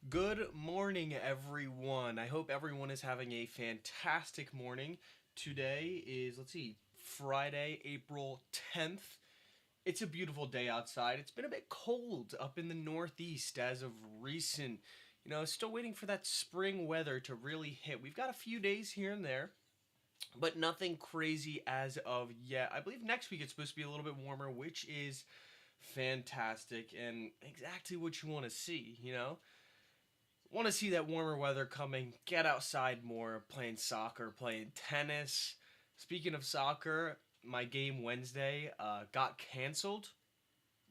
Good morning, everyone. I hope everyone is having a fantastic morning. Today is, Friday, April 10th. It's a beautiful day outside. It's been a bit cold up in the Northeast as of recent. Still waiting for that spring weather to really hit. We've got a few days here and there, but nothing crazy as of yet. I believe next week it's supposed to be a little bit warmer, which is fantastic and exactly what you want to see. Want to see that warmer weather coming, get outside more, playing soccer, playing tennis. Speaking of soccer, my game Wednesday got canceled,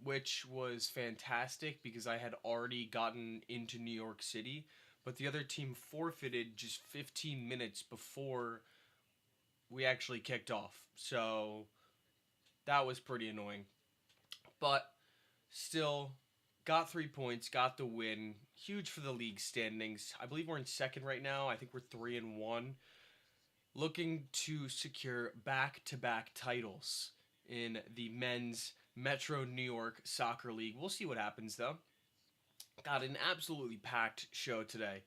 which was fantastic because I had already gotten into New York City, but the other team forfeited just 15 minutes before we actually kicked off. So that was pretty annoying. But still, got 3 points, got the win. Huge for the league standings. I believe we're in second right now. I think we're 3-1. Looking to secure back-to-back titles in the men's Metro New York Soccer League. We'll see what happens though. Got an absolutely packed show today.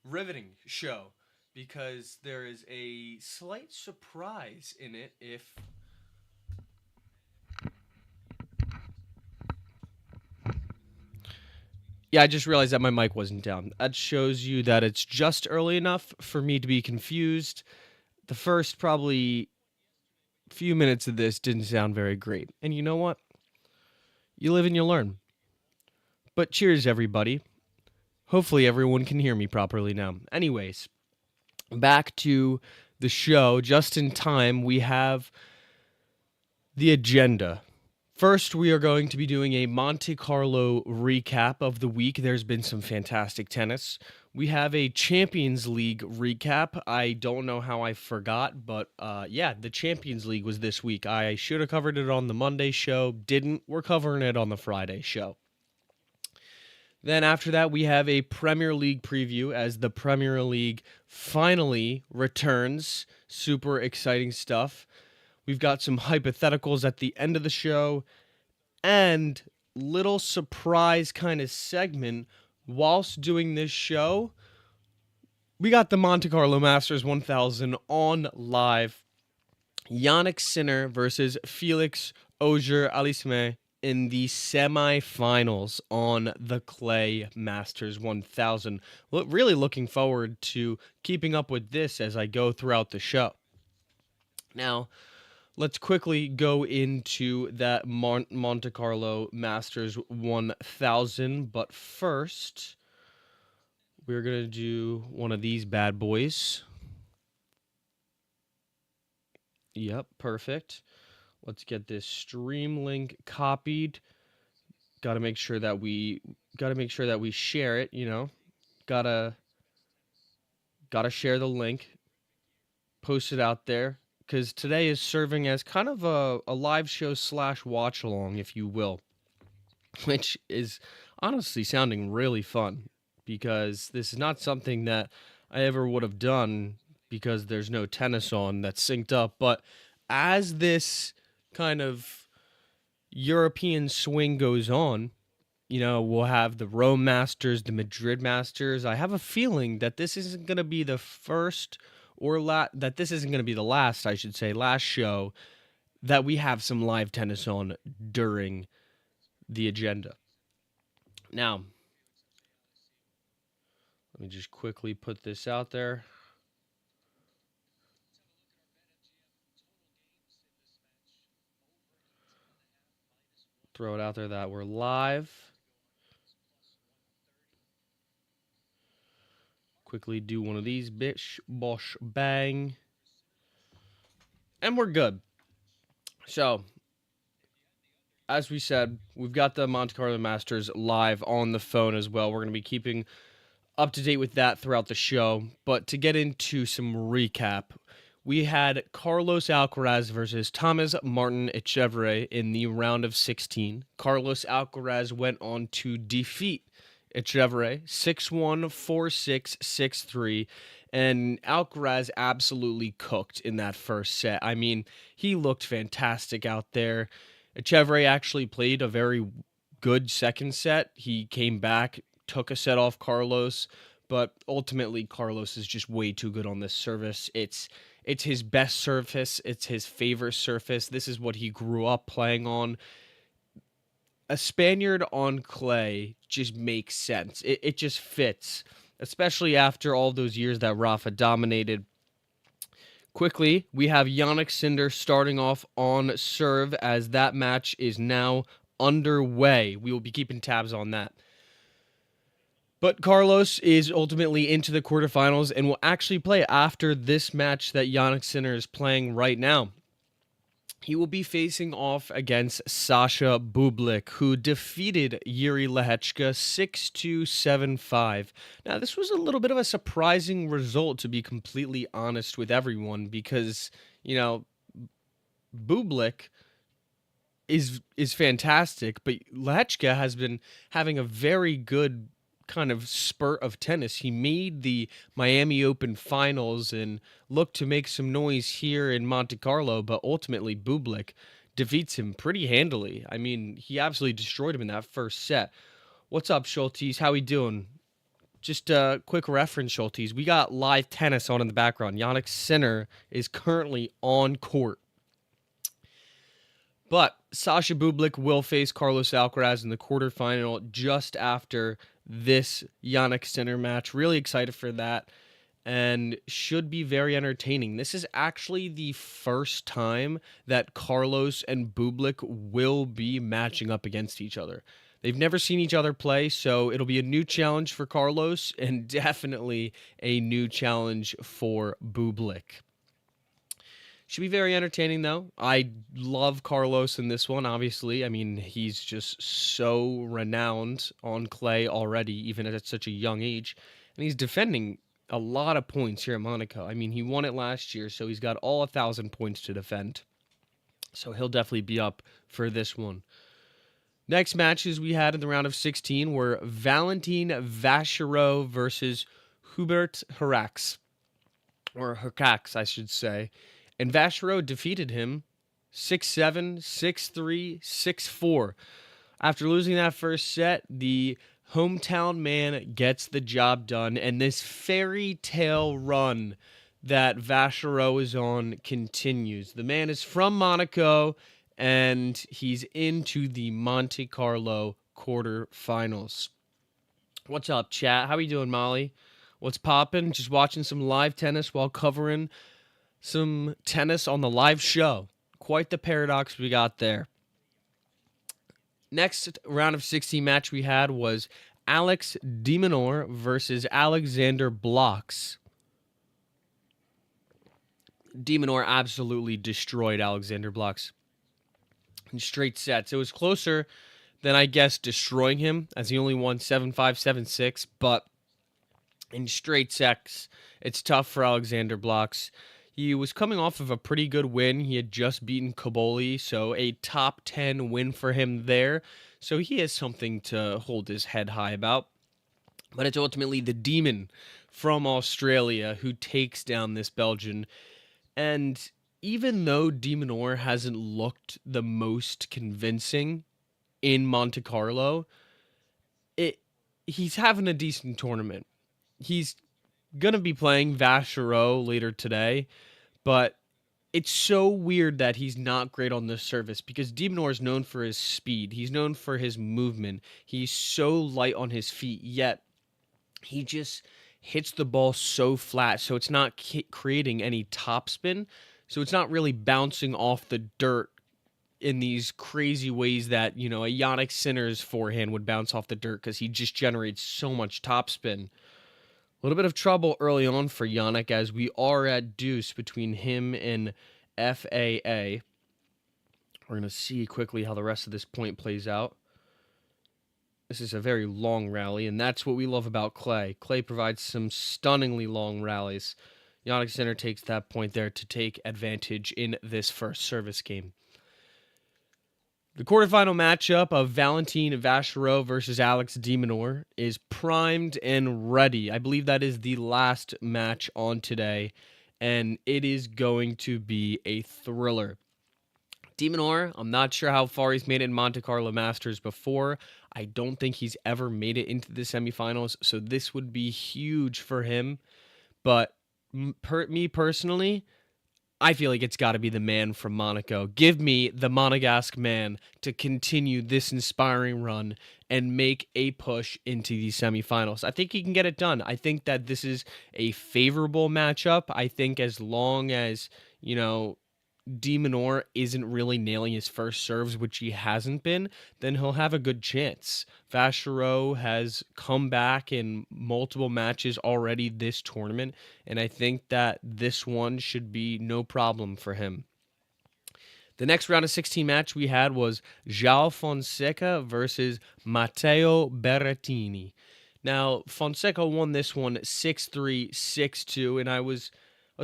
Riveting show because there is a slight surprise in it if Yeah, I just realized that my mic wasn't down. That shows you that it's just early enough for me to be confused. The first probably few minutes of this didn't sound very great. And you know what? You live and you learn. But cheers, everybody. Hopefully, everyone can hear me properly now. Anyways, back to the show. Just in time, we have the agenda. First, we are going to be doing a Monte Carlo recap of the week. There's been some fantastic tennis. We have a Champions League recap. I don't know how I forgot, but yeah, the Champions League was this week. I should have covered it on the Monday show. Didn't. We're covering it on the Friday show. Then after that, we have a Premier League preview as the Premier League finally returns. Super exciting stuff. We've got some hypotheticals at the end of the show and little surprise kind of segment whilst doing this show. We got the Monte Carlo Masters 1000 on live. Yannick Sinner versus Felix Auger-Aliassime in the semifinals on the Clay Masters 1000. Really looking forward to keeping up with this as I go throughout the show. Now, let's quickly go into that Monte Carlo Masters 1000. But first, we're going to do one of these bad boys. Yep, perfect. Let's get this stream link copied. Got to make sure that we share it, Got to share the link. Post it out there. Because today is serving as kind of a live show / watch along, if you will, which is honestly sounding really fun because this is not something that I ever would have done because there's no tennis on that's synced up. But as this kind of European swing goes on, we'll have the Rome Masters, the Madrid Masters. I have a feeling that this isn't going to be the first that this isn't going to be the last, I should say, last show that we have some live tennis on during the agenda. Now, let me just quickly put this out there. Throw it out there that we're live. Quickly do one of these, bish, bosh, bang. And we're good. So, as we said, we've got the Monte Carlo Masters live on the phone as well. We're going to be keeping up to date with that throughout the show. But to get into some recap, we had Carlos Alcaraz versus Thomas Martin Etcheverry in the round of 16. Carlos Alcaraz went on to defeat Etcheverry 6-1, 4-6, 6-3. And Alcaraz absolutely cooked in that first set. I mean, he looked fantastic out there. Etcheverry actually played a very good second set. He came back, took a set off Carlos, but ultimately Carlos is just way too good on this surface. It's his best surface. It's his favorite surface. This is what he grew up playing on. A Spaniard on clay just makes sense. It just fits, especially after all those years that Rafa dominated. Quickly, we have Jannik Sinner starting off on serve as that match is now underway. We will be keeping tabs on that. But Carlos is ultimately into the quarterfinals and will actually play after this match that Jannik Sinner is playing right now. He will be facing off against Sasha Bublik, who defeated Yuri Lehechka 6-2, 7-5. Now, this was a little bit of a surprising result, to be completely honest with everyone, because, Bublik is fantastic, but Lehechka has been having a very good kind of spurt of tennis. He made the Miami Open finals and looked to make some noise here in Monte Carlo, but ultimately Bublik defeats him pretty handily. I mean, he absolutely destroyed him in that first set. What's up, Schultes? How we doing? Just a quick reference, Schultes. We got live tennis on in the background. Jannik Sinner is currently on court. But Sasha Bublik will face Carlos Alcaraz in the quarterfinal just after this Jannik Sinner match. Really excited for that and should be very entertaining. This is actually the first time that Carlos and Bublik will be matching up against each other. They've never seen each other play, so it'll be a new challenge for Carlos and definitely a new challenge for Bublik. Should be very entertaining, though. I love Carlos in this one, obviously. I mean, he's just so renowned on clay already, even at such a young age. And he's defending a lot of points here at Monaco. I mean, he won it last year, so he's got all 1,000 points to defend. So he'll definitely be up for this one. Next matches we had in the round of 16 were Valentin Vacherot versus Hubert Hurkacz. Or Hurkacz, I should say. And Vacherot defeated him 6-7, 6-3, 6-4. After losing that first set, the hometown man gets the job done, and this fairy tale run that Vacherot is on continues. The man is from Monaco, and he's into the Monte Carlo quarterfinals. What's up, chat? How are you doing, Molly? What's poppin'? Just watching some live tennis while covering some tennis on the live show. Quite the paradox we got there. Next round of 16 match we had was Alex de Minaur versus Alexander Blocks. De Minaur absolutely destroyed Alexander Blocks in straight sets. It was closer than, I guess, destroying him, as he only won 7-5, 7-6, but in straight sets, it's tough for Alexander Blocks. He was coming off of a pretty good win. He had just beaten Kaboli, so a top 10 win for him there. So he has something to hold his head high about. But it's ultimately the Demon from Australia who takes down this Belgian. And even though de Minaur hasn't looked the most convincing in Monte Carlo, he's having a decent tournament. He's going to be playing Vacherot later today, but it's so weird that he's not great on this surface because de Minaur is known for his speed. He's known for his movement. He's so light on his feet, yet he just hits the ball so flat, so it's not creating any topspin, so it's not really bouncing off the dirt in these crazy ways that, a Jannik Sinner's forehand would bounce off the dirt because he just generates so much topspin. A little bit of trouble early on for Jannik as we are at deuce between him and FAA. We're going to see quickly how the rest of this point plays out. This is a very long rally, and that's what we love about clay. Clay provides some stunningly long rallies. Jannik Sinner takes that point there to take advantage in this first service game. The quarterfinal matchup of Valentin Vacherot versus Alex de Minaur is primed and ready. I believe that is the last match on today, and it is going to be a thriller. De Minaur, I'm not sure how far he's made it in Monte Carlo Masters before. I don't think he's ever made it into the semifinals, so this would be huge for him. But me personally, I feel like it's got to be the man from Monaco. Give me the Monegasque man to continue this inspiring run and make a push into the semifinals. I think he can get it done. I think that this is a favorable matchup. I think as long as, De Minaur isn't really nailing his first serves, which he hasn't been, then he'll have a good chance. Vacherot has come back in multiple matches already this tournament, and I think that this one should be no problem for him. The next round of 16 match we had was João Fonseca versus Matteo Berrettini. Now, Fonseca won this one 6-3, 6-2, and I was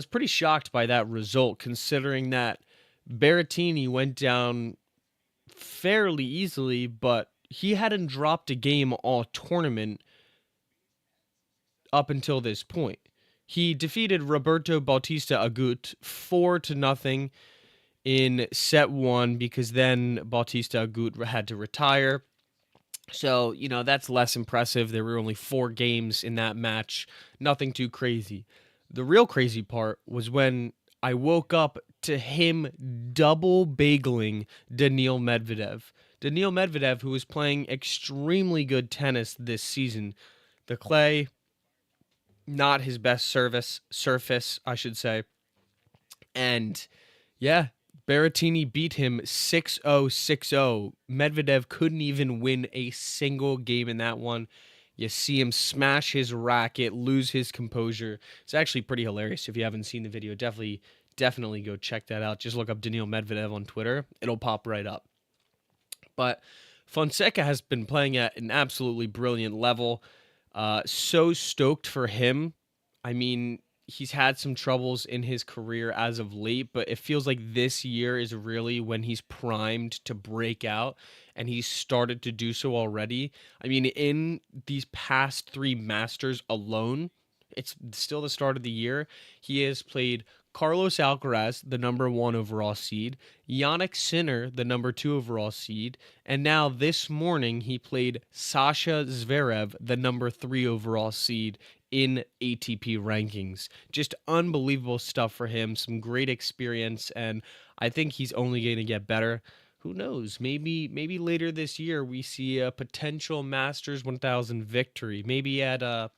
pretty shocked by that result, considering that Berrettini went down fairly easily, but he hadn't dropped a game all tournament up until this point. He defeated Roberto Bautista Agut 4-0 in set one, because then Bautista Agut had to retire. So, that's less impressive. There were only 4 games in that match. Nothing too crazy. The real crazy part was when I woke up to him double bageling Daniil Medvedev. Daniil Medvedev, who was playing extremely good tennis this season. The clay, not his best surface, I should say. And yeah, Berrettini beat him 6-0, 6-0. Medvedev couldn't even win a single game in that one. You see him smash his racket, lose his composure. It's actually pretty hilarious. If you haven't seen the video, definitely go check that out. Just look up Daniil Medvedev on Twitter. It'll pop right up. But Fonseca has been playing at an absolutely brilliant level. So stoked for him. I mean, he's had some troubles in his career as of late, but it feels like this year is really when he's primed to break out, and he's started to do so already. I mean, in these past 3 Masters alone, it's still the start of the year, he has played Carlos Alcaraz, the number 1 overall seed, Yannick Sinner, the number 2 overall seed, and now this morning he played Sasha Zverev, the number 3 overall seed in ATP rankings. Just unbelievable stuff for him, some great experience, and I think he's only going to get better. Who knows? Maybe later this year we see a potential Masters 1000 victory. Maybe at a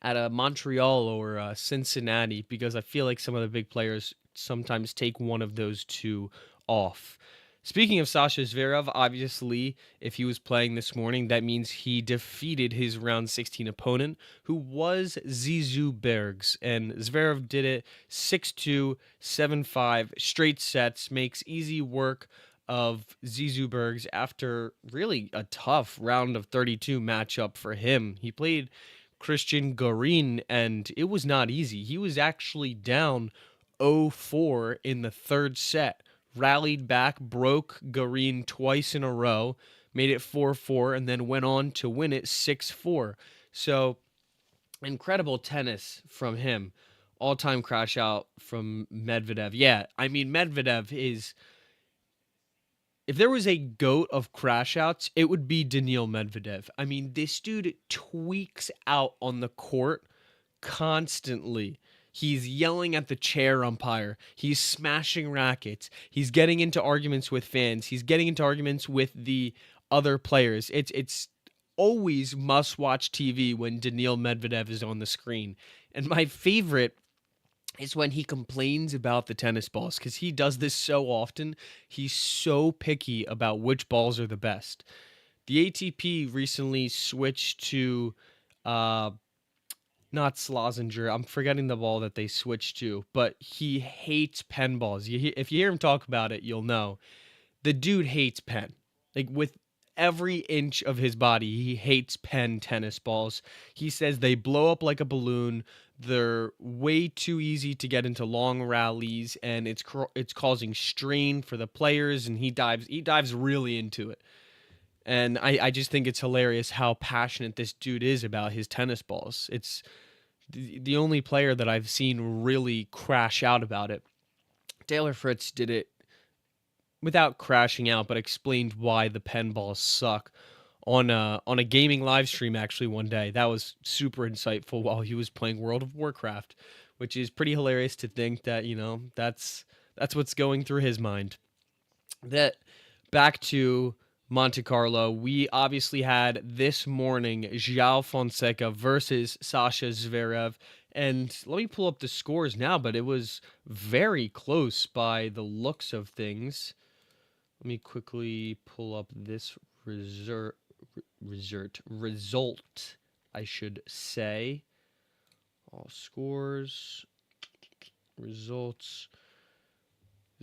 Montreal or Cincinnati, because I feel like some of the big players sometimes take one of those 2 off. Speaking of Sasha Zverev, obviously, if he was playing this morning, that means he defeated his round 16 opponent, who was Zizou Bergs. And Zverev did it 6-2, 7-5, straight sets, makes easy work of Zizou Bergs after really a tough round of 32 matchup for him. He played Christian Garin, and it was not easy. He was actually down 0-4 in the 3rd set. Rallied back, broke Garin twice in a row, made it 4-4, and then went on to win it 6-4. So, incredible tennis from him. All-time crash out from Medvedev. Yeah, I mean, Medvedev is... If there was a GOAT of crash outs, it would be Daniil Medvedev. I mean, this dude tweaks out on the court constantly. He's yelling at the chair umpire. He's smashing rackets. He's getting into arguments with fans. He's getting into arguments with the other players. It's always must-watch TV when Daniil Medvedev is on the screen. And my favorite is when he complains about the tennis balls, because he does this so often. He's so picky about which balls are the best. The ATP recently switched to... not Slazenger. I'm forgetting the ball that they switched to, but he hates pen balls. If you hear him talk about it, you'll know. The dude hates pen. Like, with every inch of his body, he hates pen tennis balls. He says they blow up like a balloon. They're way too easy to get into long rallies, and it's causing strain for the players, and he dives really into it. And I just think it's hilarious how passionate this dude is about his tennis balls. It's the only player that I've seen really crash out about it. Taylor Fritz did it without crashing out, but explained why the pen balls suck on a gaming live stream actually one day. That was super insightful while he was playing World of Warcraft, which is pretty hilarious to think that, that's what's going through his mind. That back to Monte Carlo, we obviously had this morning João Fonseca versus Sasha Zverev. And let me pull up the scores now, but it was very close by the looks of things. Let me quickly pull up this result, I should say. All scores, results.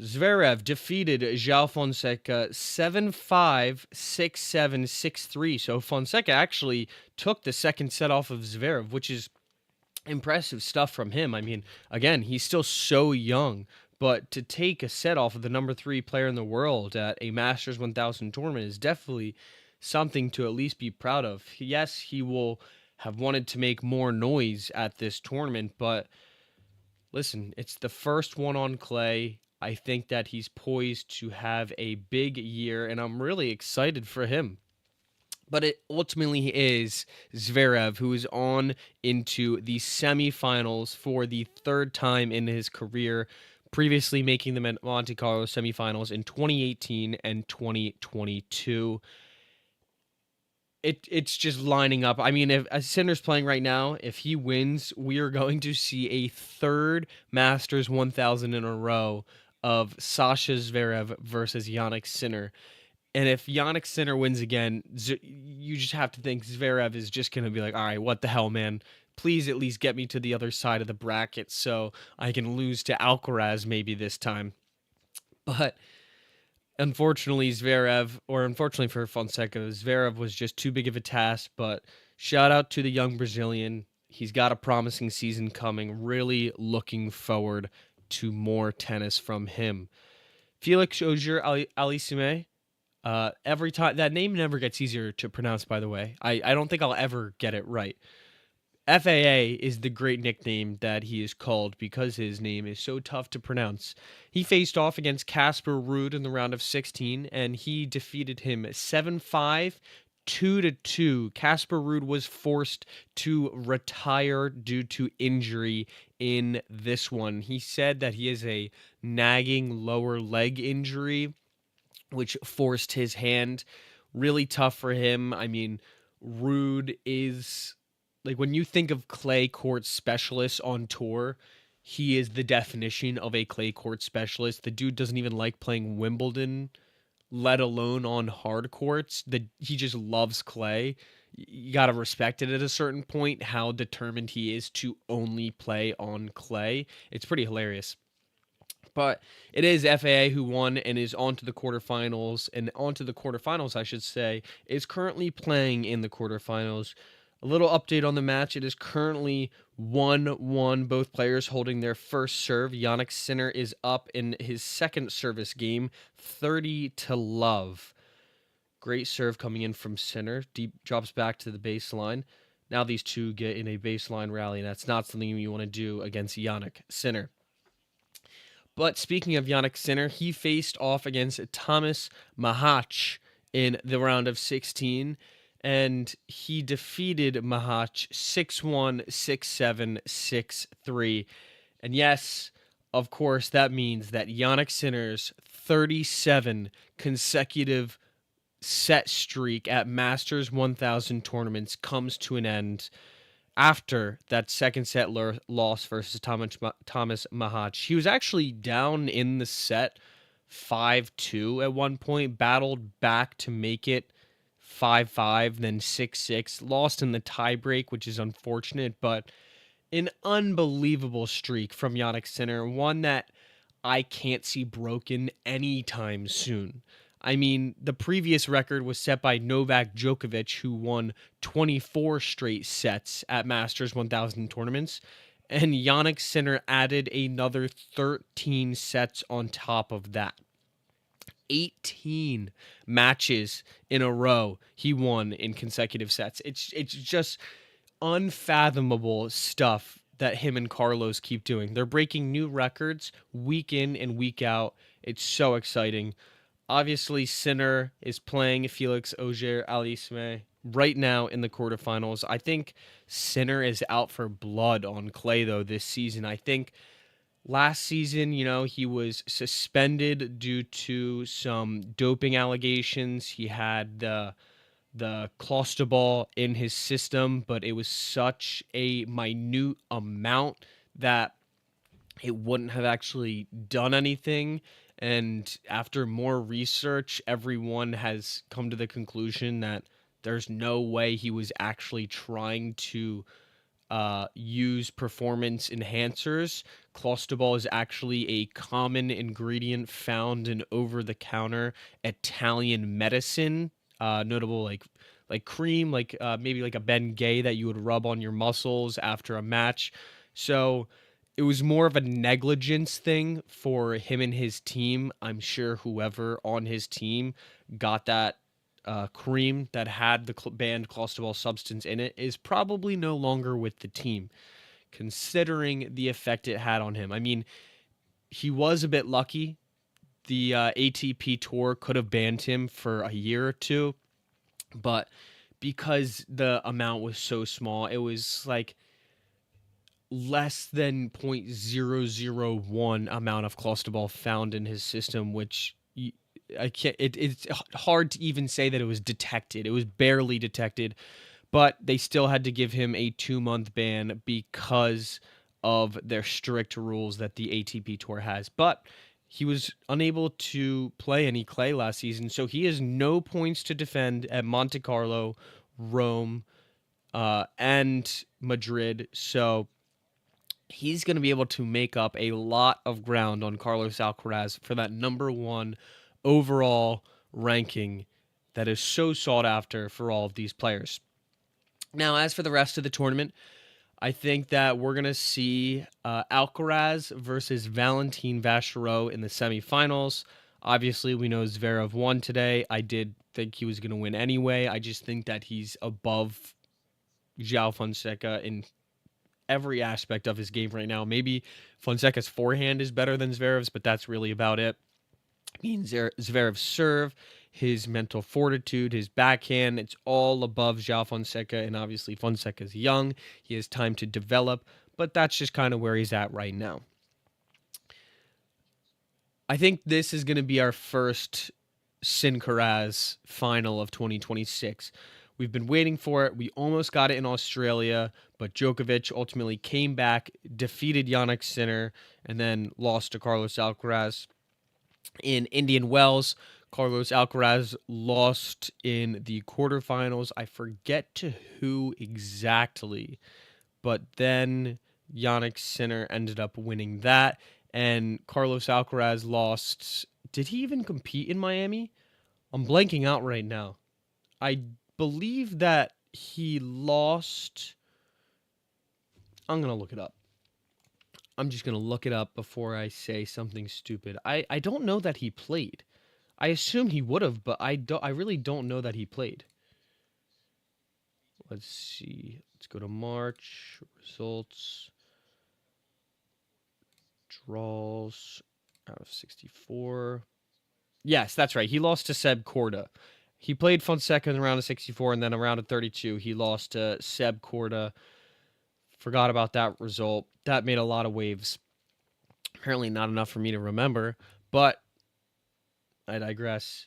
Zverev defeated João Fonseca 7-5, 6-7, 6-3. So Fonseca actually took the second set off of Zverev, which is impressive stuff from him. I mean, again, he's still so young, but to take a set off of the number 3 player in the world at a Masters 1000 tournament is definitely something to at least be proud of. Yes, he will have wanted to make more noise at this tournament, but listen, it's the first one on clay. I think that he's poised to have a big year, and I'm really excited for him. But it ultimately is Zverev who is on into the semifinals for the third time in his career, previously making the Monte Carlo semifinals in 2018 and 2022. It's just lining up. I mean, if Sinner's playing right now, if he wins, we are going to see a third Masters 1000 in a row of Sasha Zverev versus Jannik Sinner. And if Jannik Sinner wins again, you just have to think Zverev is just going to be like, all right, what the hell, man? Please at least get me to the other side of the bracket so I can lose to Alcaraz maybe this time. But unfortunately for Fonseca, Zverev was just too big of a task. But shout out to the young Brazilian. He's got a promising season coming. Really looking forward to more tennis from him. Felix Auger-Aliassime. Every time, that name never gets easier to pronounce, by the way. I don't think I'll ever get it right. FAA is the great nickname that he is called because his name is so tough to pronounce. He faced off against Casper Ruud in the round of 16, and he defeated him 7-5, 2-2. Casper Ruud was forced to retire due to injury in this one. He said that he has a nagging lower leg injury, which forced his hand. Really tough for him. I mean, Ruud is, like, when you think of clay court specialists on tour, he is the definition of a clay court specialist. The dude doesn't even like playing Wimbledon, let alone on hard courts. He just loves clay. You got to respect it at a certain point, how determined he is to only play on clay. It's pretty hilarious. But it is FAA who won and is on to the quarterfinals. And on to the quarterfinals, I should say, is currently playing in the quarterfinals. A little update on the match. It is currently 1-1. Both players holding their first serve. Jannik Sinner is up in his second service game, 30-love. Great serve coming in from Sinner. Deep drops back to the baseline. Now these two get in a baseline rally, and that's not something you want to do against Jannik Sinner. But speaking of Jannik Sinner, he faced off against Thomas Machac in the round of 16, and he defeated Machac 6-1, 6-7, 6-3. And yes, of course, that means that Jannik Sinner's 37 consecutive set streak at Masters 1000 tournaments comes to an end after that second set loss versus Thomas Machac. He was actually down in the set 5-2 at one point, battled back to make it 5-5, then 6-6, lost in the tiebreak, which is unfortunate, but an unbelievable streak from Jannik Sinner, one that I can't see broken anytime soon. I mean, the previous record was set by Novak Djokovic, who won 24 straight sets at Masters 1000 tournaments, and Jannik Sinner added another 13 sets on top of that. 18 matches in a row he won in consecutive sets. It's just unfathomable stuff that him and Carlos keep doing. They're breaking new records week in and week out. It's so exciting. Obviously, Sinner is playing Felix Auger-Aliassime right now in the quarterfinals. I think Sinner is out for blood on clay, though, this season. I think last season, he was suspended due to some doping allegations. He had the cluster ball in his system, but it was such a minute amount that it wouldn't have actually done anything. And after more research, everyone has come to the conclusion that there's no way he was actually trying to use performance enhancers. Clostebol is actually a common ingredient found in over-the-counter Italian medicine, notable like cream, like maybe like a Bengay that you would rub on your muscles after a match. So it was more of a negligence thing for him and his team. I'm sure whoever on his team got that cream that had the banned clostebol substance in it is probably no longer with the team, considering the effect it had on him. I mean, he was a bit lucky. The ATP Tour could have banned him for a year or two, but because the amount was so small, it was like less than 0.001 amount of clostebol found in his system, which I can't. It's hard to even say that it was detected. It was barely detected, but they still had to give him a 2-month ban because of their strict rules that the ATP Tour has. But he was unable to play any clay last season, so he has no points to defend at Monte Carlo, Rome, and Madrid. So he's going to be able to make up a lot of ground on Carlos Alcaraz for that number one overall ranking that is so sought after for all of these players. Now, as for the rest of the tournament, I think that we're going to see Alcaraz versus Valentin Vacherot in the semifinals. Obviously, we know Zverev won today. I did think he was going to win anyway. I just think that he's above João Fonseca in every aspect of his game right now. Maybe Fonseca's forehand is better than Zverev's, but that's really about it. I mean, Zverev's serve, his mental fortitude, his backhand, it's all above João Fonseca, and obviously Fonseca's young. He has time to develop, but that's just kind of where he's at right now. I think this is going to be our first Sincaraz final of 2026. We've been waiting for it. We almost got it in Australia, but Djokovic ultimately came back, defeated Jannik Sinner, and then lost to Carlos Alcaraz. In Indian Wells, Carlos Alcaraz lost in the quarterfinals. I forget to who exactly, but then Jannik Sinner ended up winning that, and Carlos Alcaraz lost. Did he even compete in Miami? I'm blanking out right now. I believe that he lost. I'm going to look it up. I'm just going to look it up before I say something stupid. I don't know that he played. I assume he would have, but I really don't know that he played. Let's see. Let's go to March. Results. Draws out of 64. Yes, that's right. He lost to Seb Korda. He played Fonseca in the round of 64, and then around of 32, he lost to Seb Korda. Forgot about that result. That made a lot of waves. Apparently not enough for me to remember, but I digress.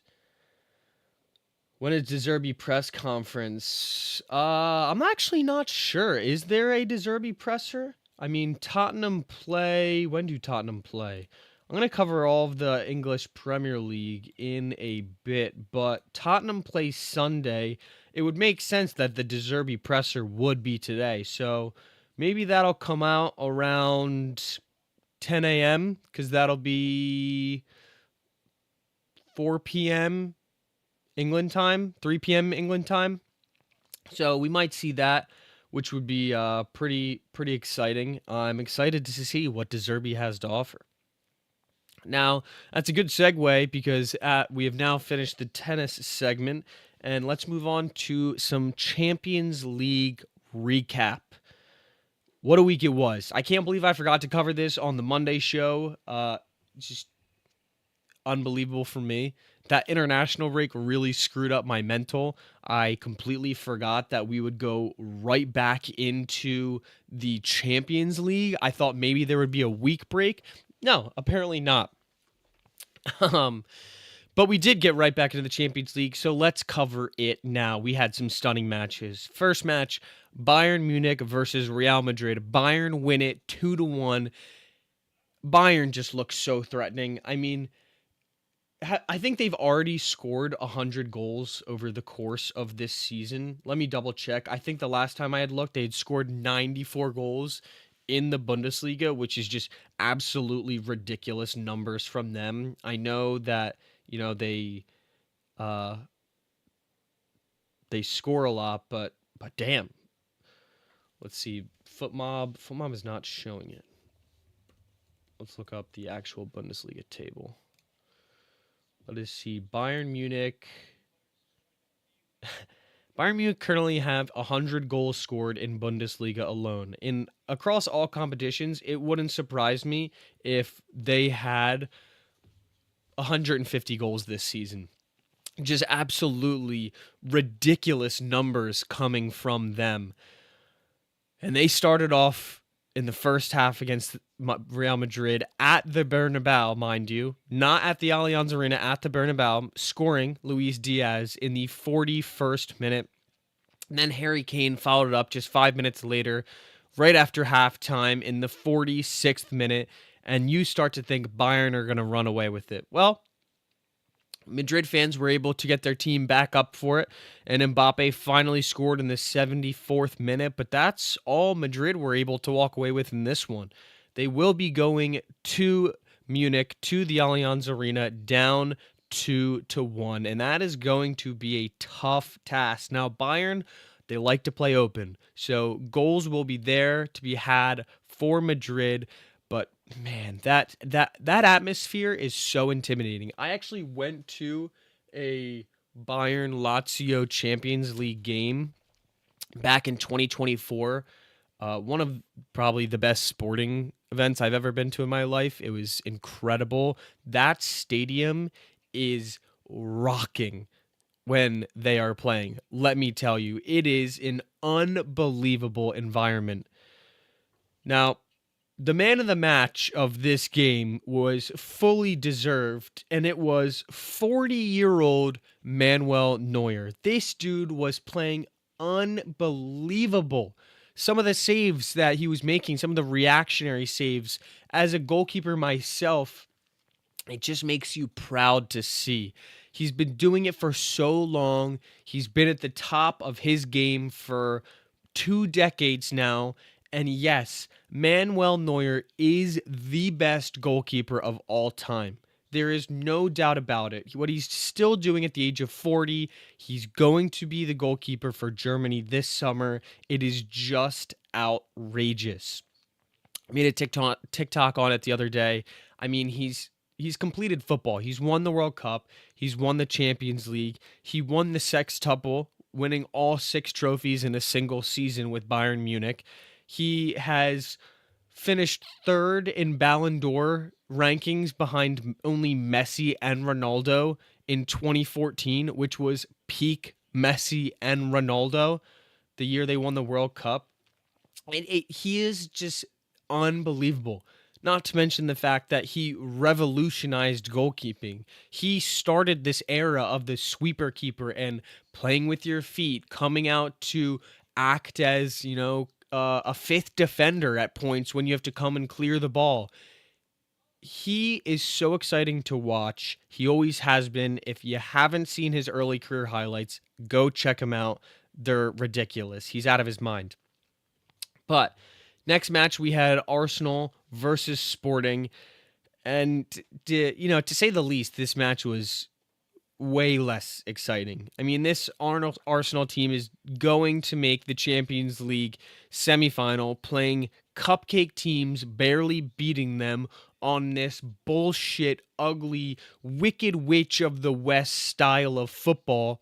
When is De Zerbi press conference? I'm actually not sure. Is there a De Zerbi presser? I mean, Tottenham play. When do Tottenham play? I'm going to cover all of the English Premier League in a bit, but Tottenham plays Sunday. It would make sense that the De Zerbi presser would be today, so maybe that'll come out around 10 a.m. because that'll be 4 p.m. England time, 3 p.m. England time. So we might see that, which would be pretty exciting. I'm excited to see what De Zerbi has to offer. Now, that's a good segue because we have now finished the tennis segment, and let's move on to some Champions League recap. What a week it was. I can't believe I forgot to cover this on the Monday show. Just unbelievable for me. That international break really screwed up my mental. I completely forgot that we would go right back into the Champions League. I thought maybe there would be a week break. No, apparently not. um, but we did get right back into the Champions League, so let's cover it now. We had some stunning matches. First match, Bayern Munich versus Real Madrid. Bayern win it 2-1. Bayern just looks so threatening. I mean, I think they've already scored 100 goals over the course of this season. Let me double check. I think the last time I had looked, they had scored 94 goals in the Bundesliga, which is just absolutely ridiculous numbers from them. I know that, uh they score a lot, but damn. Let's see. Footmob is not showing it. Let's look up the actual Bundesliga table. Let us see. Bayern Munich. Bayern Munich currently have 100 goals scored in Bundesliga alone. Across all competitions, it wouldn't surprise me if they had 150 goals this season. Just absolutely ridiculous numbers coming from them. And they started off in the first half against Real Madrid at the Bernabeu, mind you, not at the Allianz Arena, at the Bernabeu, scoring Luis Diaz in the 41st minute. And then Harry Kane followed it up just 5 minutes later, right after halftime in the 46th minute, and you start to think Bayern are going to run away with it. Well, Madrid fans were able to get their team back up for it, and Mbappe finally scored in the 74th minute, but that's all Madrid were able to walk away with in this one. They will be going to Munich, to the Allianz Arena, down 2-1, and that is going to be a tough task. Now, Bayern, they like to play open, so goals will be there to be had for Madrid. But man, that atmosphere is so intimidating. I actually went to a Bayern Lazio Champions League game back in 2024. One of probably the best sporting events I've ever been to in my life. It was incredible. That stadium is rocking when they are playing. Let me tell you, it is an unbelievable environment. Now, the man of the match of this game was fully deserved, and it was 40-year-old Manuel Neuer. This dude was playing unbelievable. Some of the saves that he was making, some of the reactionary saves, as a goalkeeper myself, it just makes you proud to see. He's been doing it for so long. He's been at the top of his game for 2 decades now. And yes, Manuel Neuer is the best goalkeeper of all time. There is no doubt about it. What he's still doing at the age of 40, he's going to be the goalkeeper for Germany this summer. It is just outrageous. I made a TikTok on it the other day. I mean, he's completed football. He's won the World Cup. He's won the Champions League. He won the sextuple, winning all 6 trophies in a single season with Bayern Munich. He has finished 3rd in Ballon d'Or rankings behind only Messi and Ronaldo in 2014, which was peak Messi and Ronaldo, the year they won the World Cup. He is just unbelievable. Not to mention the fact that he revolutionized goalkeeping. He started this era of the sweeper keeper and playing with your feet, coming out to act as, a 5th defender at points when you have to come and clear the ball. He is so exciting to watch. He always has been. If you haven't seen his early career highlights, go check him out. They're ridiculous. He's out of his mind. But next match, we had Arsenal versus Sporting. And, to say the least, this match was way less exciting. I mean, this Arsenal team is going to make the Champions League semifinal, playing cupcake teams, barely beating them on this bullshit, ugly, wicked witch of the West style of football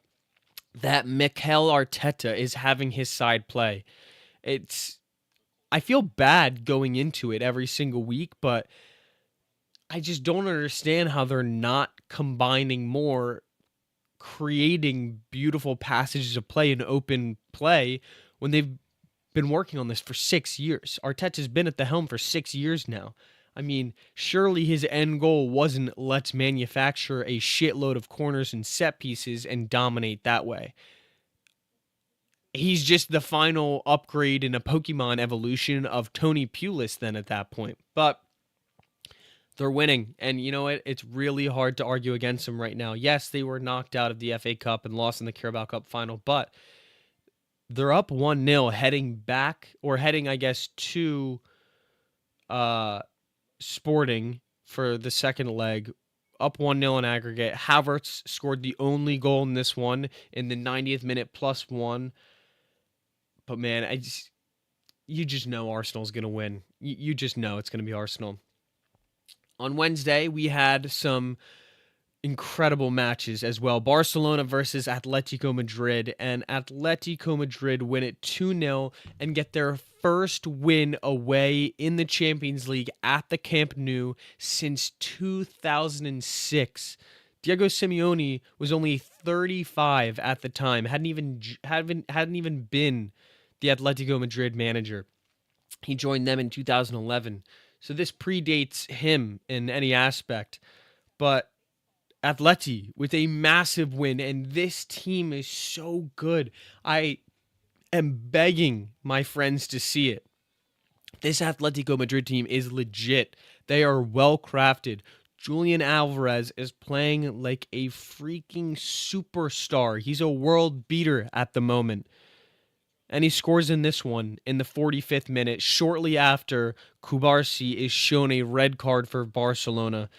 that Mikel Arteta is having his side play. I feel bad going into it every single week, but I just don't understand how they're not combining more, creating beautiful passages of play and open play when they've been working on this for 6 years. Arteta's been at the helm for 6 years now. I mean, surely his end goal wasn't let's manufacture a shitload of corners and set pieces and dominate that way. He's just the final upgrade in a Pokemon evolution of Tony Pulis then at that point. But they're winning, and you know what? It's really hard to argue against them right now. Yes, they were knocked out of the FA Cup and lost in the Carabao Cup final, but they're up 1-0 heading back, or heading, I guess, to Sporting for the second leg. Up 1-0 in aggregate. Havertz scored the only goal in this one in the 90th minute +1. But man, you just know Arsenal's going to win. You just know it's going to be Arsenal. On Wednesday, we had some incredible matches as well. Barcelona versus Atletico Madrid, and Atletico Madrid win it 2-0 and get their first win away in the Champions League at the Camp Nou since 2006. Diego Simeone was only 35 at the time, hadn't even been the Atletico Madrid manager. He joined them in 2011. So this predates him in any aspect. But Atleti with a massive win, and this team is so good. I am begging my friends to see it. This Atletico Madrid team is legit. They are well crafted. Julian Alvarez is playing like a freaking superstar. He's a world beater at the moment. And he scores in this one in the 45th minute, shortly after Cubarsí is shown a red card for Barcelona.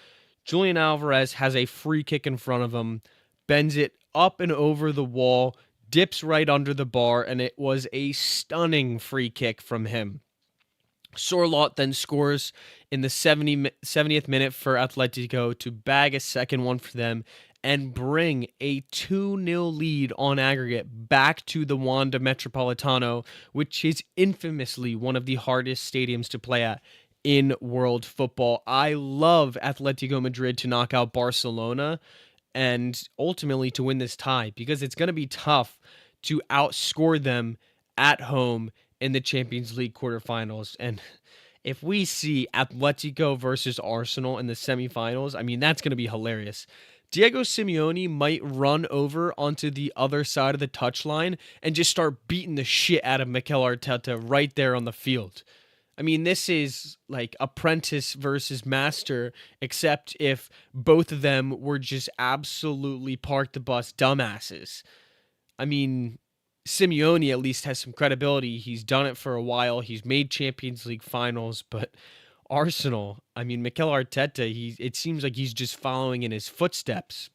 Julian Alvarez has a free kick in front of him, bends it up and over the wall, dips right under the bar, and it was a stunning free kick from him. Sorloth then scores in the 70th minute for Atletico to bag a second one for them and bring a 2-0 lead on aggregate back to the Wanda Metropolitano, which is infamously one of the hardest stadiums to play at in world football. I love Atletico Madrid to knock out Barcelona and ultimately to win this tie, because it's going to be tough to outscore them at home in the Champions League quarterfinals. And if we see Atletico versus Arsenal in the semifinals, I mean, that's going to be hilarious. Diego Simeone might run over onto the other side of the touchline and just start beating the shit out of Mikel Arteta right there on the field. I mean, this is like apprentice versus master, except if both of them were just absolutely park the bus dumbasses. I mean, Simeone at least has some credibility. He's done it for a while. He's made Champions League finals, but Arsenal, I mean, Mikel Arteta, it seems like he's just following in his footsteps.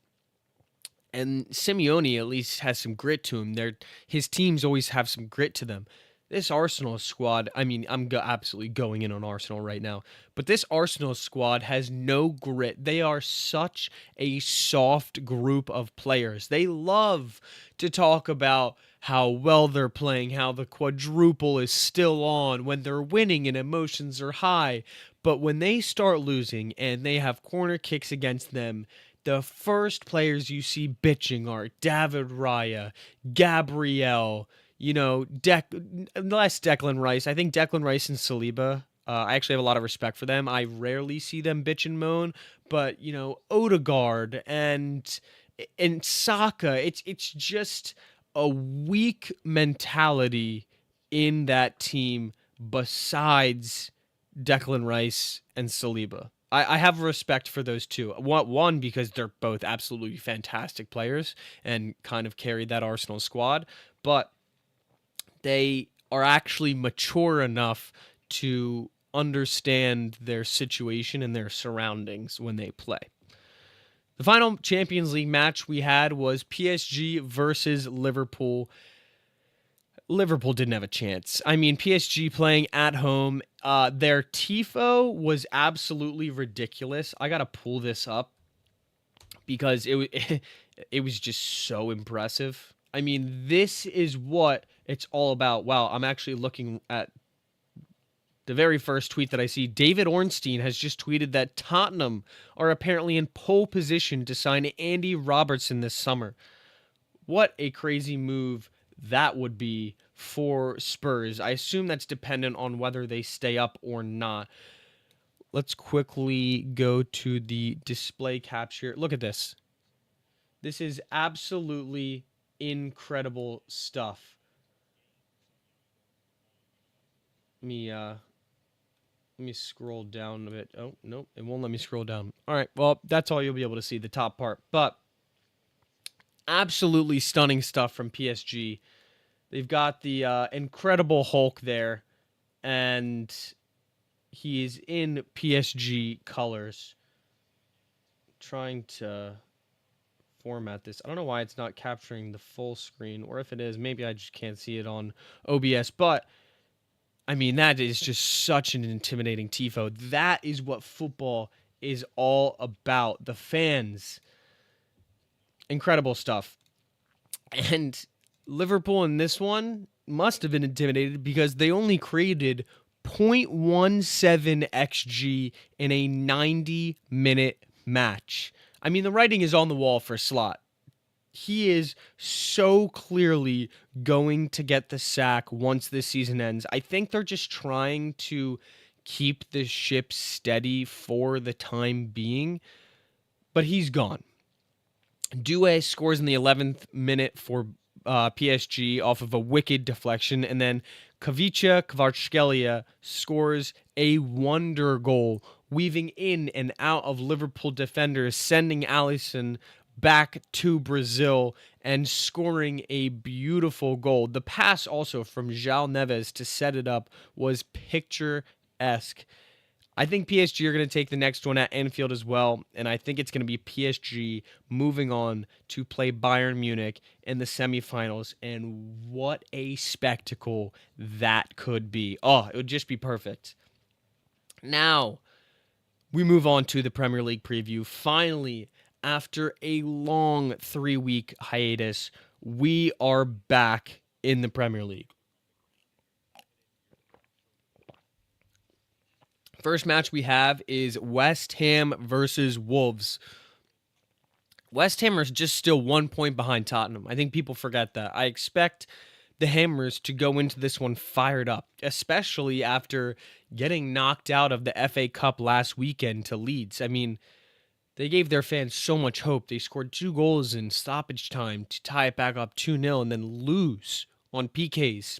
And Simeone at least has some grit to him. His teams always have some grit to them. This Arsenal squad, I mean, I'm absolutely going in on Arsenal right now, but this Arsenal squad has no grit. They are such a soft group of players. They love to talk about how well they're playing, how the quadruple is still on when they're winning and emotions are high. But when they start losing and they have corner kicks against them, the first players you see bitching are David Raya, Gabriel, less Declan Rice. I think Declan Rice and Saliba, I actually have a lot of respect for them. I rarely see them bitch and moan, but, Odegaard and Saka, it's just a weak mentality in that team besides Declan Rice and Saliba. I have respect for those two. One, because they're both absolutely fantastic players and kind of carry that Arsenal squad, but they are actually mature enough to understand their situation and their surroundings when they play. The final Champions League match we had was PSG versus Liverpool. Liverpool didn't have a chance. I mean, PSG playing at home, their tifo was absolutely ridiculous. I got to pull this up because it was just so impressive. I mean, this is what it's all about. Wow, I'm actually looking at The very first tweet that I see, David Ornstein has just tweeted that Tottenham are apparently in pole position to sign Andy Robertson this summer. What a crazy move that would be for Spurs. I assume that's dependent on whether they stay up or not. Let's quickly go to the display capture. Look at this. This is absolutely incredible stuff. Let me scroll down a bit. Oh, nope, it won't let me scroll down. All right, well, that's all you'll be able to see, the top part. But absolutely stunning stuff from PSG. They've got the incredible Hulk there, and he is in PSG colors. Trying to format this. I don't know why it's not capturing the full screen, or if it is, maybe I just can't see it on OBS. But, I mean, that is just such an intimidating tifo. That is what football is all about. The fans. Incredible stuff. And Liverpool in this one must have been intimidated because they only created 0.17 XG in a 90-minute match. I mean, the writing is on the wall for Slot. He is so clearly going to get the sack once this season ends. I think they're just trying to keep the ship steady for the time being, but he's gone. Doué scores in the 11th minute for PSG off of a wicked deflection, and then Kavica Kvaratskhelia scores a wonder goal, weaving in and out of Liverpool defenders, sending Alisson back to Brazil and scoring a beautiful goal. The pass also from João Neves to set it up was picturesque. I think PSG are going to take the next one at Anfield as well, and I think it's going to be PSG moving on to play Bayern Munich in the semifinals, and what a spectacle that could be. Oh, it would just be perfect. Now, we move on to the Premier League preview. Finally, after a long 3-week hiatus, we are back in the Premier League. First match we have is West Ham versus Wolves. West Ham are just still 1 point behind Tottenham. I think people forget that. I expect the Hammers to go into this one fired up, especially after getting knocked out of the FA Cup last weekend to Leeds. I mean, they gave their fans so much hope. They scored 2 goals in stoppage time to tie it back up 2-0 and then lose on PKs.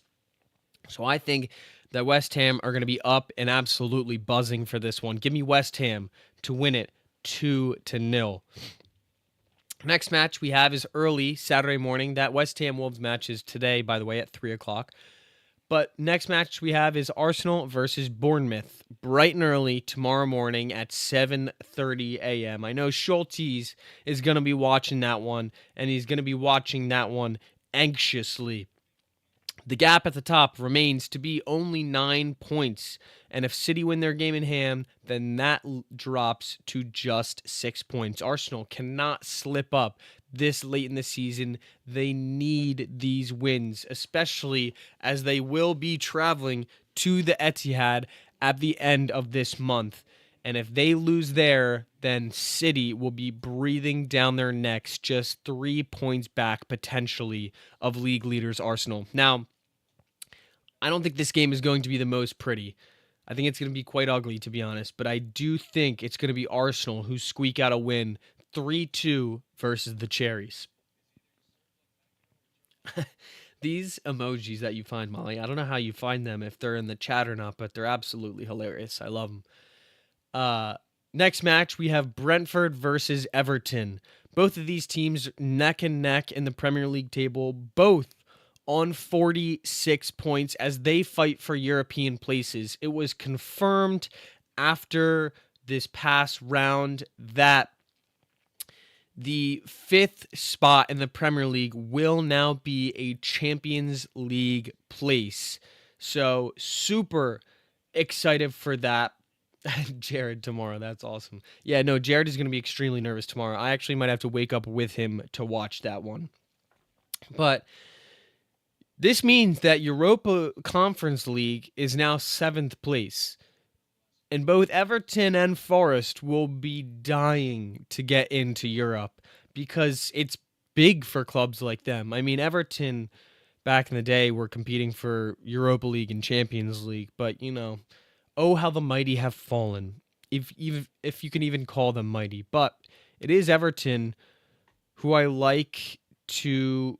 So I think that West Ham are going to be up and absolutely buzzing for this one. Give me West Ham to win it 2-0. Next match we have is early Saturday morning. That West Ham Wolves match is today, by the way, at 3 o'clock. But next match we have is Arsenal versus Bournemouth, bright and early tomorrow morning at 7:30 a.m. I know Schultes is going to be watching that one, and he's going to be watching that one anxiously. The gap at the top remains to be only 9 points, and if City win their game in hand, then that drops to just 6 points. Arsenal cannot slip up this late in the season. They need these wins, especially as they will be traveling to the Etihad at the end of this month. And if they lose there, then City will be breathing down their necks, just 3 points back potentially of league leaders Arsenal. Now, I don't think this game is going to be the most pretty. I think it's going to be quite ugly, to be honest. But I do think it's going to be Arsenal who squeak out a win 3-2 versus the Cherries. These emojis that you find, Molly, I don't know how you find them, if they're in the chat or not, but they're absolutely hilarious. I love them. Next match, we have Brentford versus Everton. Both of these teams neck and neck in the Premier League table, both on 46 points as they fight for European places. It was confirmed after this past round that the 5th spot in the Premier League will now be a Champions League place. So super excited for that. Jared tomorrow. That's awesome. Yeah, no, Jared is going to be extremely nervous tomorrow. I actually might have to wake up with him to watch that one. But This means that Europa Conference League is now 7th place. And both Everton and Forest will be dying to get into Europe because it's big for clubs like them. I mean, Everton back in the day were competing for Europa League and Champions League, but oh how the mighty have fallen. If you can even call them mighty. But it is Everton who I like to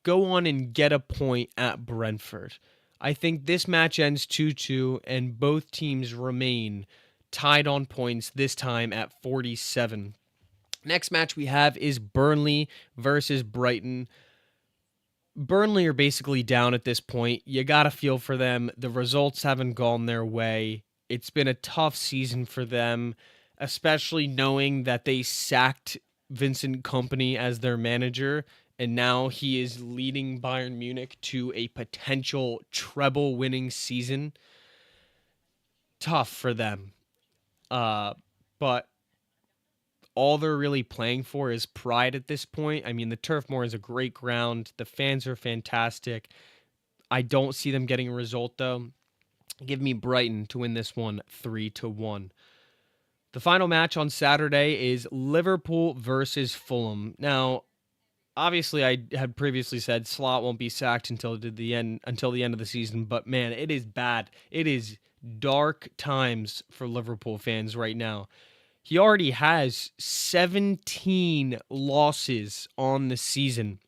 go on and get a point at Brentford. I think this match ends 2-2 and both teams remain tied on points, this time at 47. Next match we have is Burnley versus Brighton. Burnley are basically down at this point. You got to feel for them. The results haven't gone their way. It's been a tough season for them, especially knowing that they sacked Vincent Kompany as their manager, and now he is leading Bayern Munich to a potential treble-winning season. Tough for them. But all they're really playing for is pride at this point. I mean, the Turf Moor is a great ground. The fans are fantastic. I don't see them getting a result, though. Give me Brighton to win this one 3-1. The final match on Saturday is Liverpool versus Fulham. Now, obviously, I had previously said Slot won't be sacked until the end of the season, but man, it is bad. It is dark times for Liverpool fans right now. He already has 17 losses on the season.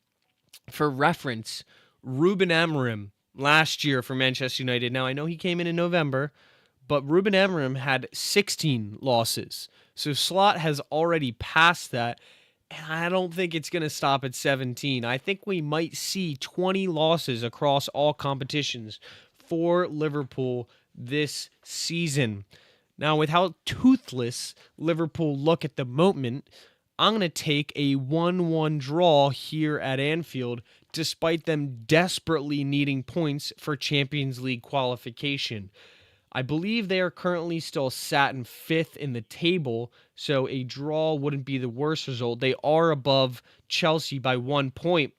For reference, Ruben Amorim last year for Manchester United. Now, I know he came in November, but Ruben Amorim had 16 losses. So Slot has already passed that, and I don't think it's going to stop at 17. I think we might see 20 losses across all competitions for Liverpool this season. Now, with how toothless Liverpool look at the moment, I'm going to take a 1-1 draw here at Anfield, despite them desperately needing points for Champions League qualification. I believe they are currently still sat in 5th in the table, so a draw wouldn't be the worst result. They are above Chelsea by 1 point,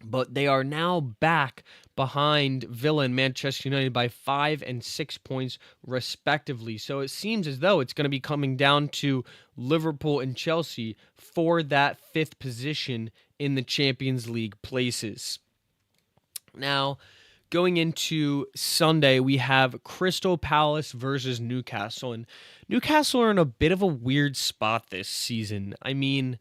but they are now back behind Villa and Manchester United by 5 and 6 points respectively. So it seems as though it's going to be coming down to Liverpool and Chelsea for that 5th position in the Champions League places. Now, going into Sunday, we have Crystal Palace versus Newcastle. And Newcastle are in a bit of a weird spot this season. I mean,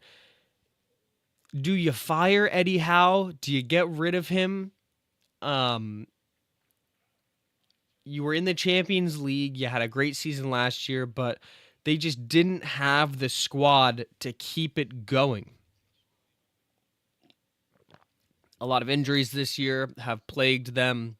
do you fire Eddie Howe? Do you get rid of him? You were in the Champions League. You had a great season last year, but they just didn't have the squad to keep it going. A lot of injuries this year have plagued them.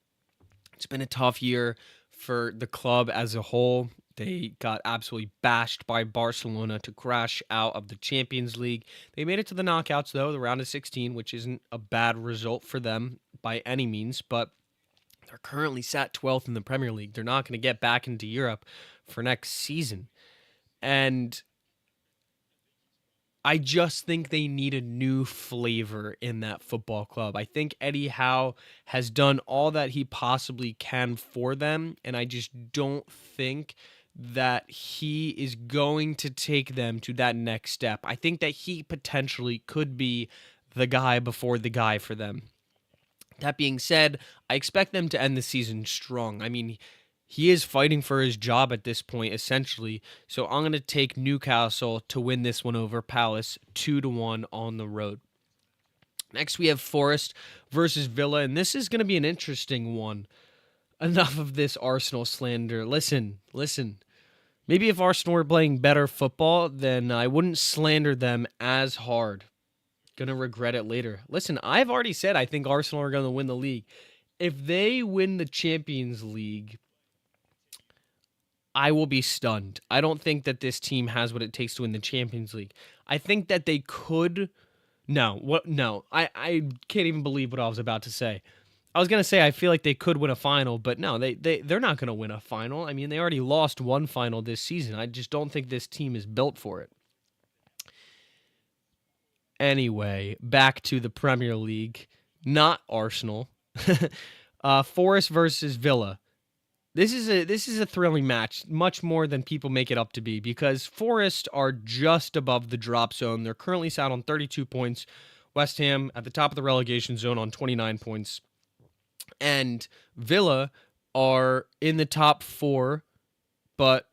It's been a tough year for the club as a whole. They got absolutely bashed by Barcelona to crash out of the Champions League. They made it to the knockouts, though, the round of 16, which isn't a bad result for them by any means, but they're currently sat 12th in the Premier League. They're not going to get back into Europe for next season. And I just think they need a new flavor in that football club. I think Eddie Howe has done all that he possibly can for them, and I just don't think that he is going to take them to that next step. I think that he potentially could be the guy before the guy for them. That being said, I expect them to end the season strong. I mean, he is fighting for his job at this point, essentially. So I'm going to take Newcastle to win this one over Palace, 2-1 on the road. Next, we have Forest versus Villa, and this is going to be an interesting one. Enough of this Arsenal slander. Listen. Maybe if Arsenal were playing better football, then I wouldn't slander them as hard. Gonna regret it later. Listen, I've already said I think Arsenal are going to win the league. If they win the Champions League, I will be stunned. I don't think that this team has what it takes to win the Champions League. I think that they could. No. I can't even believe what I was about to say. I was going to say I feel like they could win a final, but no, they're not going to win a final. I mean, they already lost one final this season. I just don't think this team is built for it. Anyway, back to the Premier League. Not Arsenal. Forest versus Villa. This is a thrilling match, much more than people make it up to be, because Forest are just above the drop zone. They're currently sat on 32 points. West Ham at the top of the relegation zone on 29 points. And Villa are in the top 4, but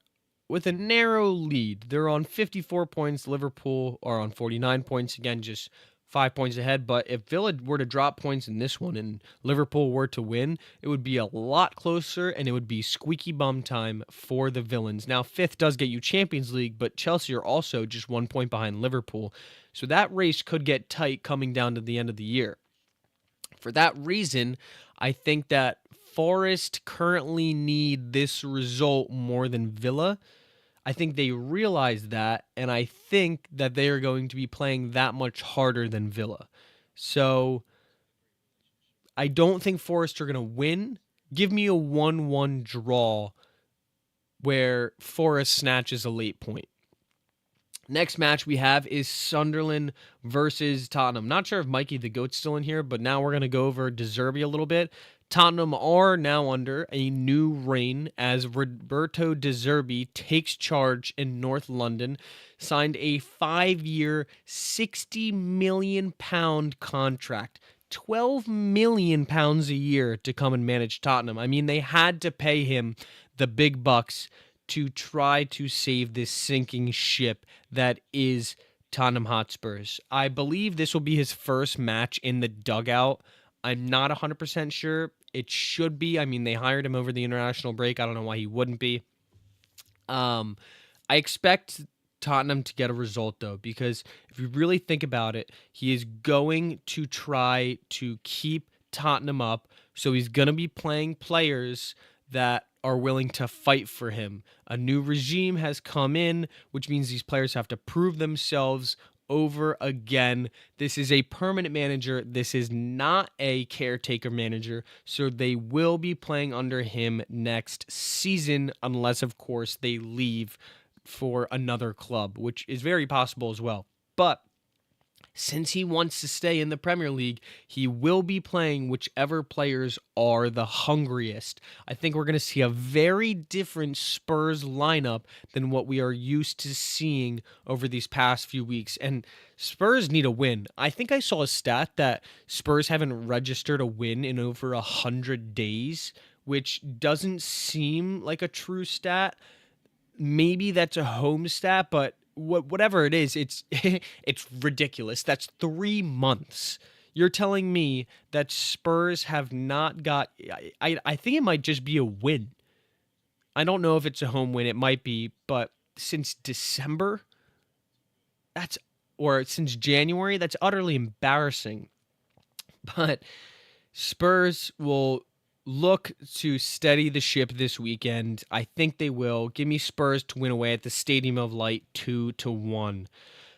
with a narrow lead. They're on 54 points. Liverpool are on 49 points. Again, just 5 points ahead. But if Villa were to drop points in this one and Liverpool were to win, it would be a lot closer and it would be squeaky bum time for the Villains. Now, 5th does get you Champions League, but Chelsea are also just 1 point behind Liverpool. So that race could get tight coming down to the end of the year. For that reason, I think that Forest currently need this result more than Villa. I think they realize that, and I think that they are going to be playing that much harder than Villa. So I don't think Forest are going to win. Give me a 1-1 draw where Forest snatches a late point. Next match we have is Sunderland versus Tottenham. Not sure if Mikey the Goat's still in here, but now we're going to go over De Zerbi a little bit. Tottenham are now under a new reign as Roberto De Zerbi takes charge in North London, signed a 5-year, £60 million contract. £12 million a year to come and manage Tottenham. I mean, they had to pay him the big bucks to try to save this sinking ship that is Tottenham Hotspurs. I believe this will be his first match in the dugout. I'm not 100% sure. It should be. I mean, they hired him over the international break. I don't know why he wouldn't be. I expect Tottenham to get a result, though, because if you really think about it, he is going to try to keep Tottenham up. So he's going to be playing players that are willing to fight for him. A new regime has come in, which means these players have to prove themselves over again. This is a permanent manager. This is not a caretaker manager. So they will be playing under him next season, unless, of course, they leave for another club, which is very possible as well. But since he wants to stay in the Premier League, he will be playing whichever players are the hungriest. I think we're going to see a very different Spurs lineup than what we are used to seeing over these past few weeks. And Spurs need a win. I think I saw a stat that Spurs haven't registered a win in over 100 days, which doesn't seem like a true stat. Maybe that's a home stat, but whatever it is, it's it's ridiculous. That's 3 months. You're telling me that Spurs have not got... I think it might just be a win. I don't know if it's a home win. It might be, but since December, or since January, that's utterly embarrassing. But Spurs will look to steady the ship this weekend. I think they will. Give me Spurs to win away at the Stadium of Light 2-1.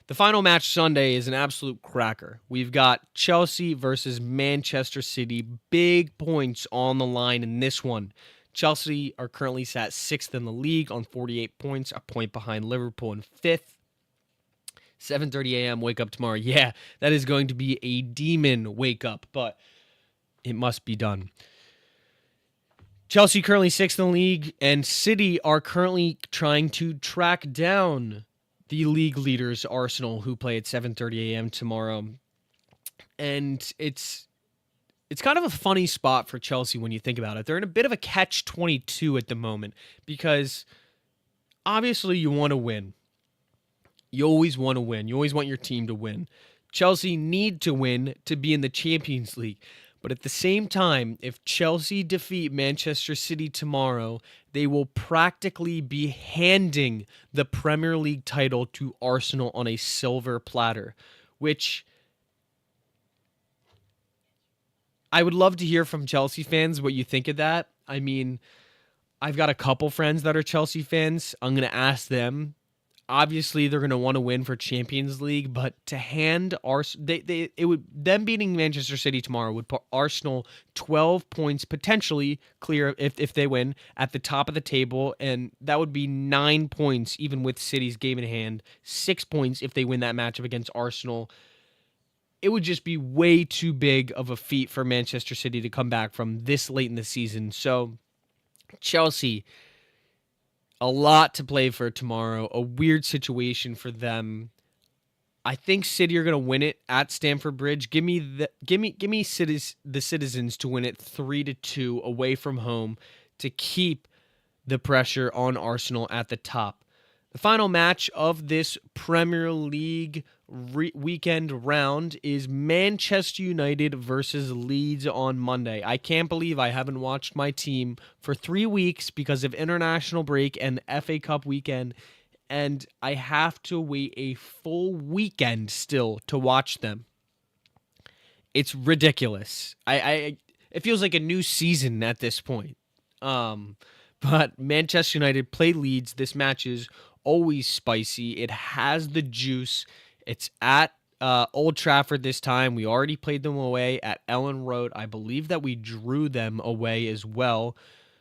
The final match Sunday is an absolute cracker. We've got Chelsea versus Manchester City. Big points on the line in this one. Chelsea are currently sat 6th in the league on 48 points, a point behind Liverpool in 5th. 7:30 a.m. wake up tomorrow. Yeah, that is going to be a demon wake up, but it must be done. Chelsea currently 6th in the league, and City are currently trying to track down the league leaders, Arsenal, who play at 7:30 a.m. tomorrow. And it's kind of a funny spot for Chelsea when you think about it. They're in a bit of a catch-22 at the moment because obviously you want to win. You always want to win. You always want your team to win. Chelsea need to win to be in the Champions League. But at the same time, if Chelsea defeat Manchester City tomorrow, they will practically be handing the Premier League title to Arsenal on a silver platter, which I would love to hear from Chelsea fans what you think of that. I mean, I've got a couple friends that are Chelsea fans. I'm going to ask them. Obviously, they're going to want to win for Champions League, but to hand them beating Manchester City tomorrow would put Arsenal 12 points potentially clear if they win at the top of the table, and that would be 9 points even with City's game in hand. 6 points if they win that matchup against Arsenal. it would just be way too big of a feat for Manchester City to come back from this late in the season. So Chelsea, a lot to play for tomorrow. A weird situation for them. I think City are going to win it at Stamford Bridge. Give me the Citizens to win it 3-2 away from home to keep the pressure on Arsenal at the top. The final match of this Premier League weekend round is Manchester United versus Leeds on Monday. I can't believe I haven't watched my team for 3 weeks because of international break and FA Cup weekend, and I have to wait a full weekend still to watch them. It's ridiculous. It feels like a new season at this point. But Manchester United play Leeds. This match is always spicy. It has the juice. It's at Old Trafford this time. We already played them away at Ellen Road. I believe that we drew them away as well.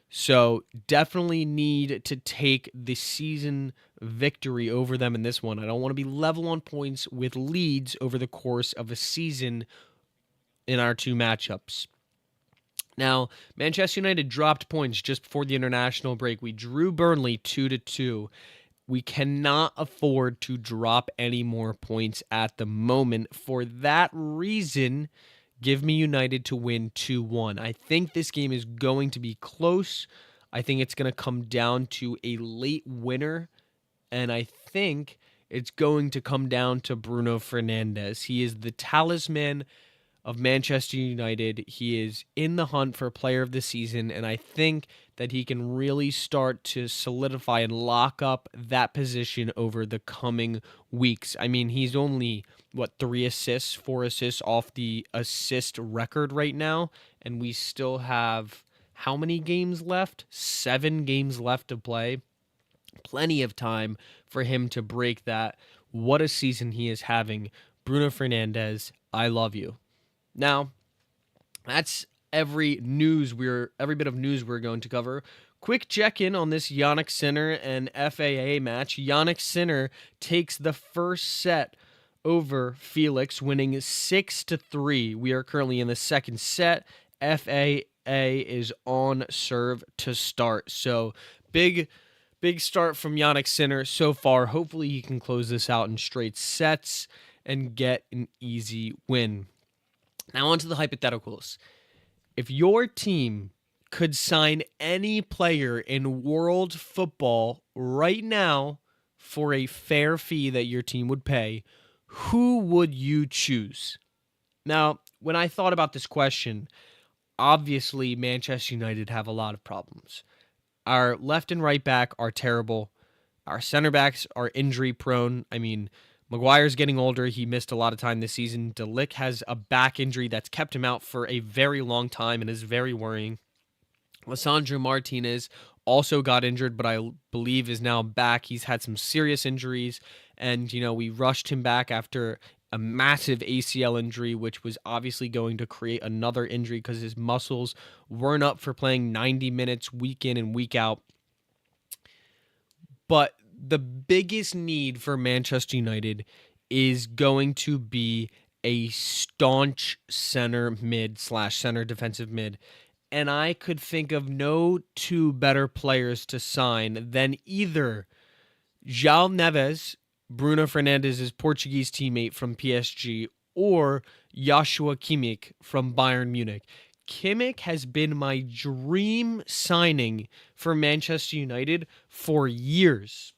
So definitely need to take the season victory over them in this one. I don't want to be level on points with Leeds over the course of a season in our two matchups. Now, Manchester United dropped points just before the international break. We drew Burnley 2-2. We cannot afford to drop any more points at the moment. For that reason, give me United to win 2-1. I think this game is going to be close. I think it's going to come down to a late winner. And I think it's going to come down to Bruno Fernandes. He is the talisman of Manchester United. He is in the hunt for player of the season, and I think that he can really start to solidify and lock up that position over the coming weeks. I mean, he's only, 3 assists, 4 assists off the assist record right now, and we still have how many games left? 7 games left to play. Plenty of time for him to break that. What a season he is having. Bruno Fernandes, I love you. Now, that's every bit of news we're going to cover. Quick check-in on this Jannik Sinner and FAA match. Jannik Sinner takes the first set over Felix, winning 6-3. We are currently in the second set. FAA is on serve to start. So, big start from Jannik Sinner so far. Hopefully he can close this out in straight sets and get an easy win. Now on to the hypotheticals. If your team could sign any player in world football right now for a fair fee that your team would pay, who would you choose? Now, when I thought about this question, obviously Manchester United have a lot of problems. Our left and right back are terrible. Our center backs are injury prone. I mean, Maguire's getting older. He missed a lot of time this season. De Ligt has a back injury that's kept him out for a very long time and is very worrying. Lisandro Martinez also got injured, but I believe is now back. He's had some serious injuries, and we rushed him back after a massive ACL injury, which was obviously going to create another injury because his muscles weren't up for playing 90 minutes week in and week out. But the biggest need for Manchester United is going to be a staunch center mid / center defensive mid. And I could think of no two better players to sign than either João Neves, Bruno Fernandes' Portuguese teammate from PSG, or Joshua Kimmich from Bayern Munich. Kimmich has been my dream signing for Manchester United for years.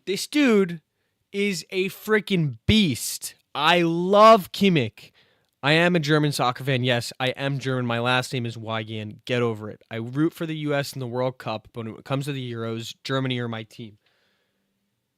This dude is a freaking beast. I love Kimmich. I am a German soccer fan. Yes, I am German. My last name is Weigand. Get over it. I root for the U.S. in the World Cup, but when it comes to the Euros, Germany are my team.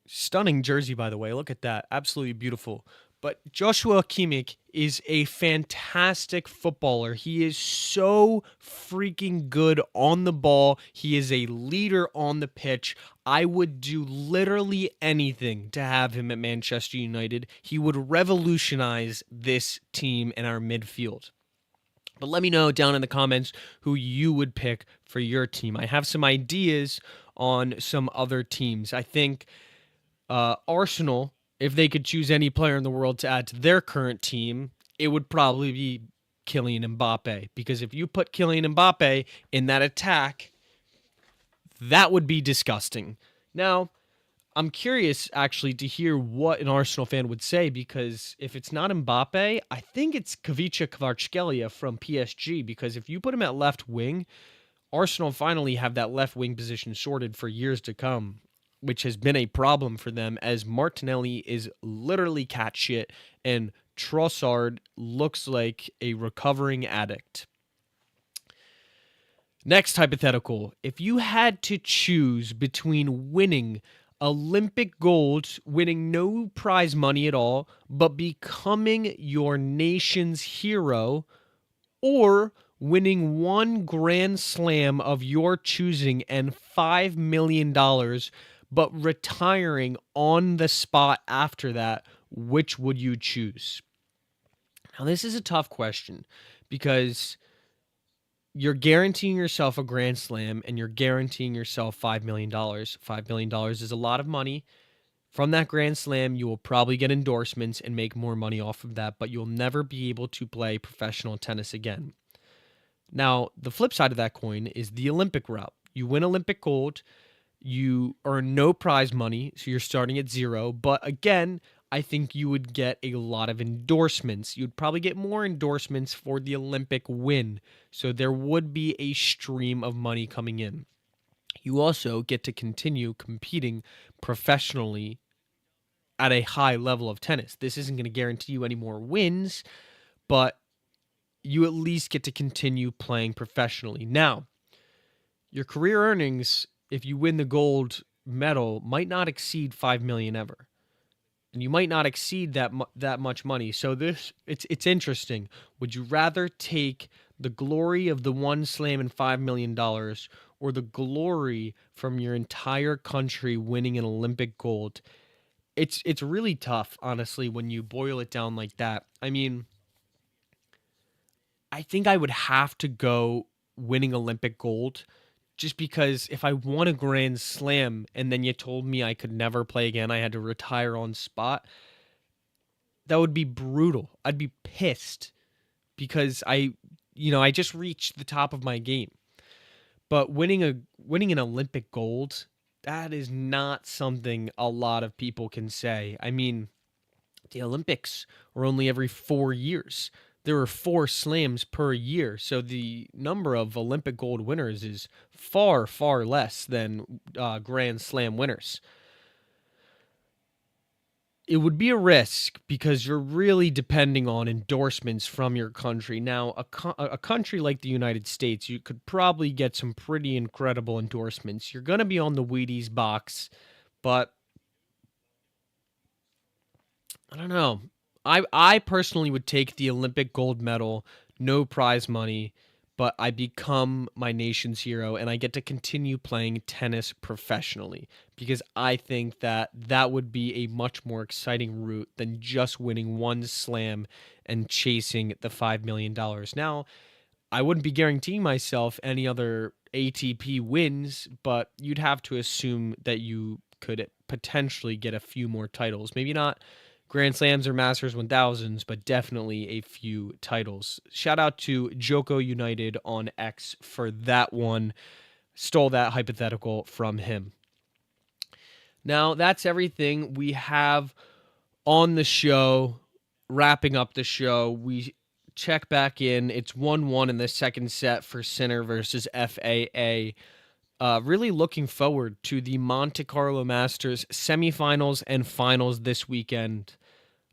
Stunning jersey, by the way. Look at that. Absolutely beautiful. But Joshua Kimmich is a fantastic footballer. He is so freaking good on the ball. He is a leader on the pitch. I would do literally anything to have him at Manchester United. He would revolutionize this team and our midfield. But let me know down in the comments who you would pick for your team. I have some ideas on some other teams. I think Arsenal, if they could choose any player in the world to add to their current team, it would probably be Kylian Mbappe. Because if you put Kylian Mbappe in that attack, that would be disgusting. Now, I'm curious actually to hear what an Arsenal fan would say, because if it's not Mbappe, I think it's Kavicha Kvaratskhelia from PSG, because if you put him at left wing, Arsenal finally have that left wing position sorted for years to come, which has been a problem for them as Martinelli is literally cat shit and Trossard looks like a recovering addict. Next hypothetical. If you had to choose between winning Olympic gold, winning no prize money at all, but becoming your nation's hero, or winning one Grand Slam of your choosing and $5 million, but retiring on the spot after that, which would you choose? Now, this is a tough question because you're guaranteeing yourself a Grand Slam and you're guaranteeing yourself $5 million. $5 million is a lot of money. From that Grand Slam, you will probably get endorsements and make more money off of that, but you'll never be able to play professional tennis again. Now, the flip side of that coin is the Olympic route. You win Olympic gold, you earn no prize money, so you're starting at zero. But again, I think you would get a lot of endorsements. You'd probably get more endorsements for the Olympic win, so there would be a stream of money coming in. You also get to continue competing professionally at a high level of tennis. This isn't going to guarantee you any more wins, but you at least get to continue playing professionally. Now, your career earnings, if you win the gold medal, might not exceed $5 million ever. And you might not exceed that much money. So it's interesting. Would you rather take the glory of the one slam and $5 million, or the glory from your entire country winning an Olympic gold? It's really tough, honestly, when you boil it down like that. I mean, I think I would have to go winning Olympic gold, just because if I won a Grand Slam and then you told me I could never play again, I had to retire on spot, that would be brutal. I'd be pissed because I just reached the top of my game. But winning an Olympic gold, that is not something a lot of people can say. I mean, the Olympics are only every 4 years. There are 4 slams per year, so the number of Olympic gold winners is far, far less than Grand Slam winners. It would be a risk because you're really depending on endorsements from your country. Now, a country like the United States, you could probably get some pretty incredible endorsements. You're going to be on the Wheaties box, but I don't know. I personally would take the Olympic gold medal, no prize money, but I become my nation's hero and I get to continue playing tennis professionally, because I think that would be a much more exciting route than just winning one slam and chasing the $5 million. Now, I wouldn't be guaranteeing myself any other ATP wins, but you'd have to assume that you could potentially get a few more titles. Maybe not Grand Slams or Masters 1000s, but definitely a few titles. Shout out to Joko United on X for that one. Stole that hypothetical from him. Now, that's everything we have on the show. Wrapping up the show, we check back in. It's 1-1 in the second set for Sinner versus FAA. Really looking forward to the Monte Carlo Masters semifinals and finals this weekend.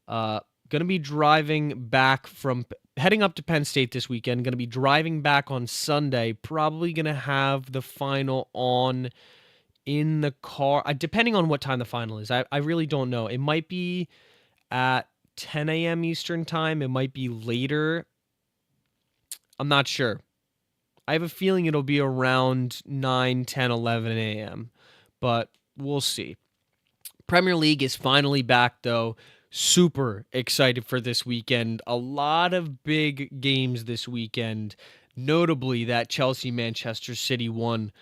Going to be driving back heading up to Penn State this weekend. Going to be driving back on Sunday. Probably going to have the final on in the car, depending on what time the final is. I really don't know. It might be at 10 a.m. Eastern time. It might be later. I'm not sure. I have a feeling it'll be around 9, 10, 11 a.m., but we'll see. Premier League is finally back, though. Super excited for this weekend. A lot of big games this weekend, notably that Chelsea-Manchester City one.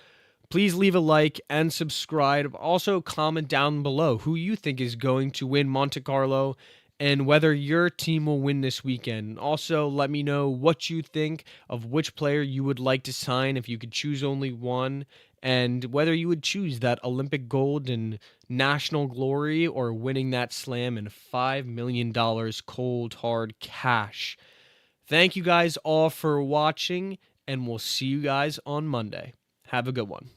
Please leave a like and subscribe. Also, comment down below who you think is going to win Monte Carlo and whether your team will win this weekend. Also, let me know what you think of which player you would like to sign if you could choose only one, and whether you would choose that Olympic gold and national glory or winning that slam and $5 million cold hard cash. Thank you guys all for watching, and we'll see you guys on Monday. Have a good one.